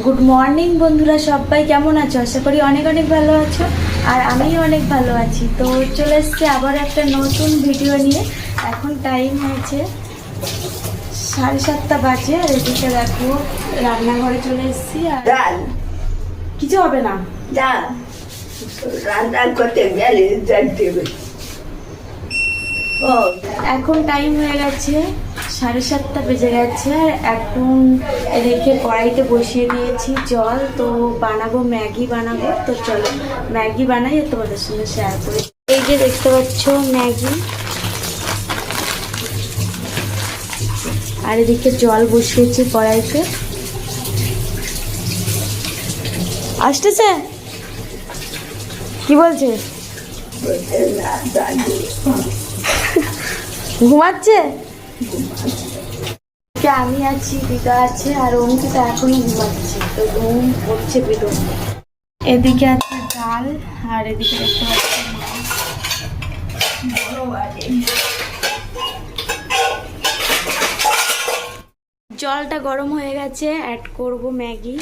Good morning বন্ধুরা, সবাই কেমন আছো? আশা করি অনেক অনেক ভালো আছো, আর আমিও অনেক ভালো আছি। তো চলে এসছি আবার একটা নতুন ভিডিও নিয়ে। এখন টাইম হয়েছে 7:30 বাজে, আর এদিকে দেখো রান্নাঘরে চলে এসছি। আর ডাল কিছু হবে না, ডাল রান্না করতে গেলে জানতে হবে। ও এখন টাইম হয়ে গেছে 7:30 বেজে গেছে। আর এখন রেখে কড়াইতে বসিয়ে দিয়েছি জল। তো বানাবো ম্যাগি বানাবো। তো চলো ম্যাগি বানাই আর তোমাদের সঙ্গে শেয়ার করি। এই যে দেখতে পাচ্ছ ম্যাগি, আর এদিকে জল বসিয়েছি কড়াইতে। আসতেছে কি বলছে? ঘুমাচ্ছে? আমি আছি, দিদা আছে, আর অঙ্কিতা এখনো ঘুমাচ্ছে। তো ঘুম পড়ছে বেরো। এদিকে আছে ডাল, আর এদিকে দেখতে পাচ্ছি জলটা গরম হয়ে গেছে, অ্যাড করব ম্যাগি।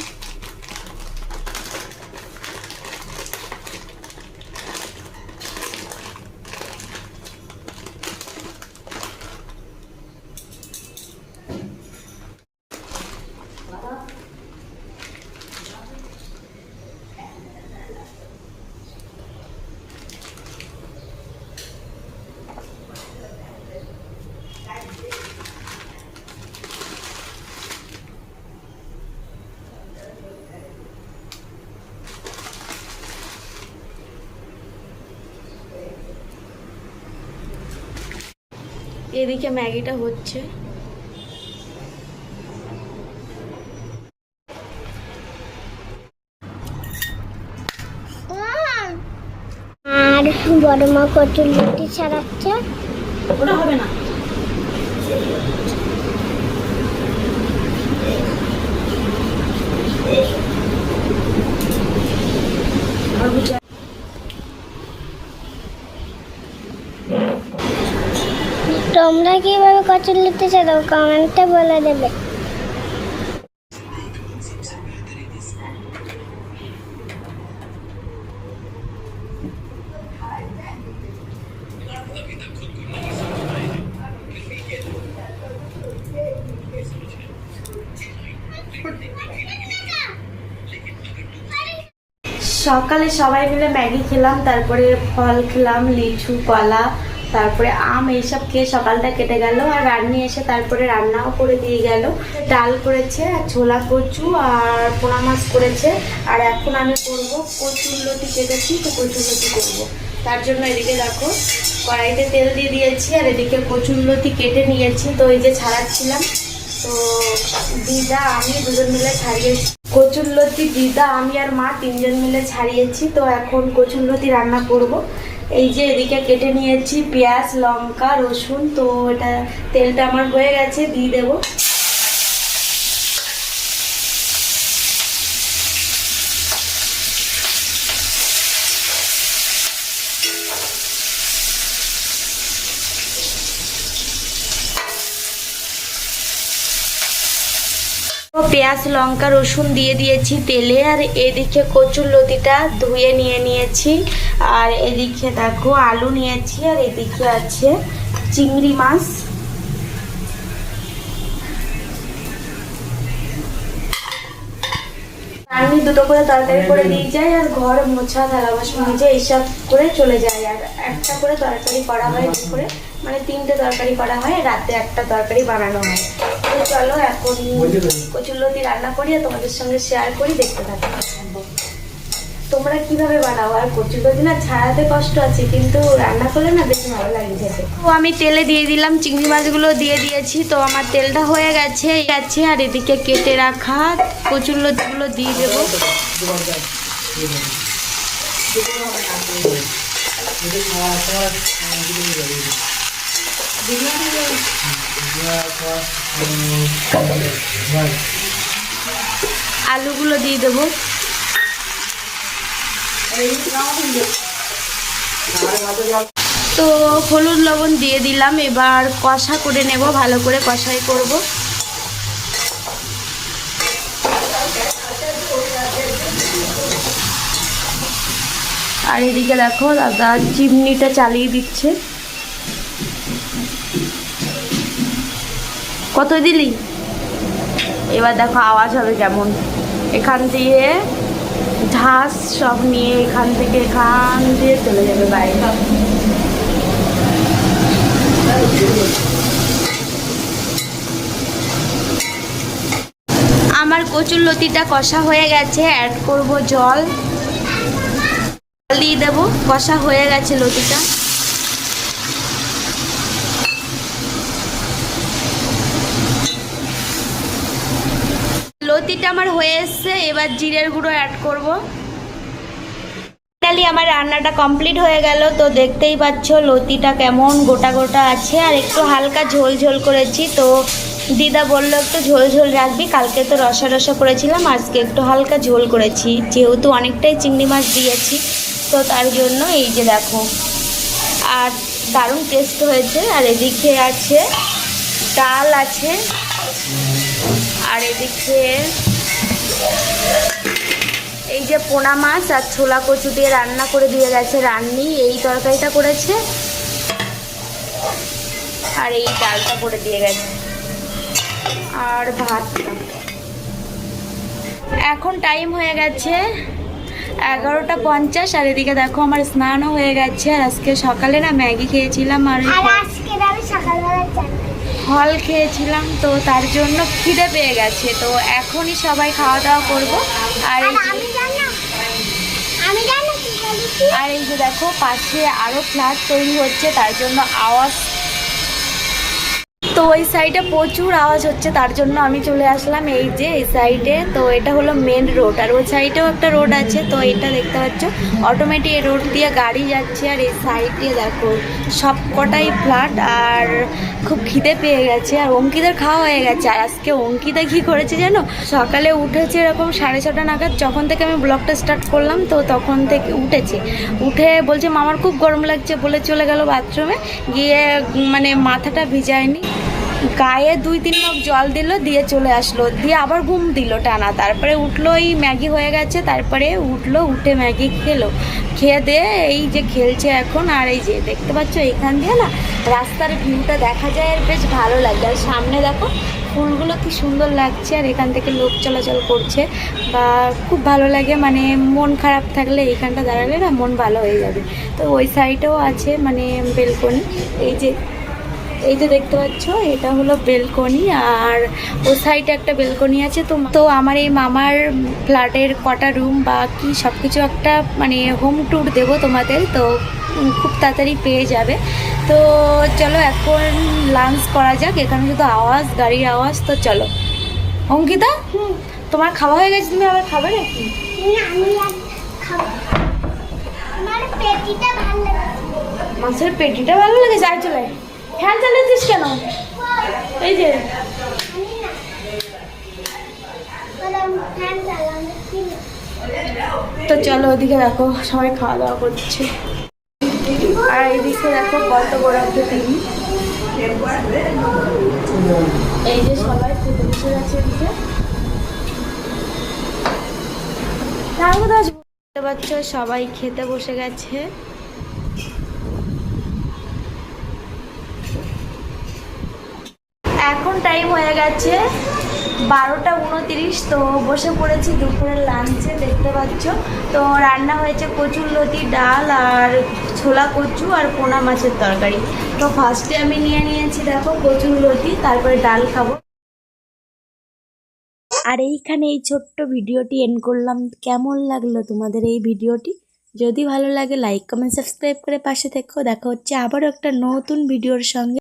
এদিকে ম্যাগিটা হচ্ছে। আর বড় মা কচুর লুটি ছাড়াচ্ছে। ওটা হবে না, তোমরা কিভাবে কচুর লুটি ছাড়াও কমেন্টে বলে দেবে। সকালে সবাই মিলে ম্যাগি খেলাম, তারপরে ফল খেলাম, লিচু, কলা, তারপরে আম, এইসব খেয়ে সকালটা কেটে গেল। আর রান্নি এসে তারপরে রান্নাও করে দিয়ে গেল। ডাল করেছে, আর ছোলা কচু, আর পোনা মাছ করেছে। আর এখন আমি করব কচুর লতি কেটেছি, তো কচুর লতি করবো। তার জন্য এদিকে দেখো কড়াইতে তেল দিয়ে দিয়েছি, আর এদিকে কচুর লতি কেটে নিয়েছি। তো এই যে ছাড়াচ্ছিলাম, তো দিদা আমি দুজন মিলে ছাড়িয়েছি কচুরলতি। দিদা, আমি আর মা তিনজন মিলে ছাড়িয়েছি। তো এখন কচুরলতি রান্না করব। এই যে এদিকে কেটে নিয়েছি পেঁয়াজ, লঙ্কা, রসুন। তো এটা তেলটা আমার হয়ে গেছে, দিয়ে দেবো। পেঁয়াজ, লঙ্কা, রসুন দিয়ে দিয়েছি তেলে। আর এদিকে কচুর লতিটা ধুয়ে নিয়ে নিয়েছি। আর এদিকে দেখো আলু নিয়েছি, আর এদিকে আছে চিংড়ি মাছ। আমি দুটো করে তরকারি করে দিয়ে যাই, আর ঘর মোছা, থালা বাসন নিজে এইসব করে চলে যায়। আর একটা করে তরকারি করা হয় দুপুরে, মানে 3টে তরকারি করা হয়, রাতে একটা তরকারি বানানো হয়। তো চলো এখন কচুরলতি রান্না করি আর তোমাদের সঙ্গে শেয়ার করি, দেখতে থাকো। তোমরা কিভাবে বানাও? আর কচুরলতি না ছাড়াতে কষ্ট আছে, কিন্তু রান্না করলে না বেশ ভালো লাগে খেতে। তো আমি তেলে দিয়ে দিলাম, চিংড়ি মাছগুলো দিয়ে দিয়েছি। তো আমার তেলটা হয়ে গেছে। আর এদিকে কেটে রাখা কচুরলতিগুলো দিয়ে দেবো। আলুগুলো দিয়ে দেবো। তো হলুদ লবণ দিয়ে দিলাম। এবার কষা করে নেব, ভালো করে কষাই করব। আর এদিকে দেখো দাদা চিমনিটা চালিয়ে দিচ্ছে। কত দিলি? এবার দেখো আওয়াজ হবে কেমন। এখান দিয়ে ঝাঁস সব নিয়ে এখান থেকে এখান দিয়ে চলে যাবে বাইরে। আমার কচুর লতিটা কষা হয়ে গেছে, অ্যাড করব জল দিয়ে দেবো। কষা হয়ে গেছে লতিটা। লতিটা আমার হয়ে এসছে, এবার জিরের গুঁড়ো অ্যাড করব। ফাইনালি আমার রান্নাটা কমপ্লিট হয়ে গেল। তো দেখতেই পাচ্ছ লতিটা কেমন গোটা গোটা আছে, আর একটু হালকা ঝোল ঝোল করেছি। তো দিদা বললো একটু ঝোল ঝোল রাখবি, কালকে তো রসা রসা করেছিলাম, আজকে একটু হালকা ঝোল করেছি, যেহেতু অনেকটাই চিংড়ি মাছ দিয়েছি। তো তার জন্য এই যে দেখো, আর দারুণ টেস্ট হয়েছে। আর এদিকে আছে ডাল আছে, আর এদিকে এই যে পোনা মাছ আর ছোলা কচু দিয়ে রান্না করে দিয়ে গেছে রান্নি, এই তরকারিটা করেছে, আর এই ডালটা করে দিয়ে গেছে, আর ভাতটা। এখন টাইম হয়ে গেছে 11:50। আর এদিকে দেখো আমার স্নানও হয়ে গেছে। আর আজকে সকালে না ম্যাগি খেয়েছিলাম, আর ফল খেয়েছিলাম, তো তার জন্য খিদে পেয়ে গেছে। তো এখনই সবাই খাওয়া দাওয়া করবো। আর এই যে দেখো পাশে আরো ফ্ল্যাট তৈরি হচ্ছে, তার জন্য আওয়াজ, তো ওই সাইডে প্রচুর আওয়াজ হচ্ছে, তার জন্য আমি চলে আসলাম এই যে এই সাইডে। তো এটা হলো মেন রোড, আর ওই সাইডেও একটা রোড আছে। তো এটা দেখতে পাচ্ছ অটোমেটিক এই রোড দিয়ে গাড়ি যাচ্ছে। আর এই সাইডে দেখো সব কটাই ফ্ল্যাট, আর খুব খিদে পেয়ে গেছে। আর অঙ্কিতার খাওয়া হয়ে গেছে। আর আজকে অঙ্কিতা কী করেছে জানো, সকালে উঠেছে এরকম 6:30 নাগাদ, যখন থেকে আমি ব্লগটা স্টার্ট করলাম, তো তখন থেকে উঠে বলছে মামার খুব গরম লাগছে বলে চলে গেল বাথরুমে, গিয়ে মানে মাথাটা ভিজায়নি, গায়ে 2-3 মগ জল দিল, দিয়ে চলে আসলো, দিয়ে আবার ঘুম দিল টানা। তারপরে উঠলো, এই ম্যাগি হয়ে গেছে, তারপরে উঠলো, উঠে ম্যাগি খেয়ে দিয়ে এই যে খেলছে এখন। আর এই যে দেখতে পাচ্ছ এখান দিয়ে না রাস্তার ভিউটা দেখা যায়, আর বেশ ভালো লাগে। আর সামনে দেখো ফুলগুলো কি সুন্দর লাগছে, আর এখান থেকে লোক চলাচল করছে, বা খুব ভালো লাগে। মানে মন খারাপ থাকলে এইখানটা দাঁড়ালে না মন ভালো হয়ে যাবে। তো ওই সাইডেও আছে মানে বেলকনি, এই যে দেখতে পাচ্ছ এটা হলো বেলকনি, আর ওই সাইডে একটা বেলকনি আছে। তো আমার এই মামার ফ্ল্যাটের কটা রুম বা কি সব কিছু একটা মানে হোম ট্যুর দেবো তোমাদের, তো খুব তাড়াতাড়ি পেয়ে যাবে। তো চলো এখন লাঞ্চ করা যাক, এখানে শুধু আওয়াজ, গাড়ির আওয়াজ। তো চলো অঙ্কিতা, তোমার খাওয়া হয়ে গেছে, তুমি আবার খাবে নাকি? মাছের পেটিটা ভালো লেগেছে, আর চলে ফ্যান চালিয়েছিস কেন? এই যে তো চলো ওদিকে দেখো সবাই খাওয়া দাওয়া করছে, আর এইদিকে দেখো কত বড় একটা টিভি। এই যে সবাই খেতে বসে গেছে, এদিকে দেখতে পাচ্ছ সবাই খেতে বসে গেছে। এখন টাইম হয়ে গেছে 12:29। তো বসে পড়েছি দুপুরের লাঞ্চে, দেখতে পাচ্ছ। তো রান্না হয়েছে কচুর লতি, ডাল, আর ছোলা কচু, আর পোনা মাছের তরকারি। তো ফার্স্টে আমি নিয়েছি দেখো কচুর লতি, তারপরে ডাল খাবো। আর এইখানে এই ছোট্ট ভিডিওটি এন্ড করলাম। কেমন লাগলো তোমাদের এই ভিডিওটি? যদি ভালো লাগে লাইক কমেন্ট সাবস্ক্রাইব করে পাশে থেকো। দেখা হচ্ছে আবারও একটা নতুন ভিডিওর সঙ্গে।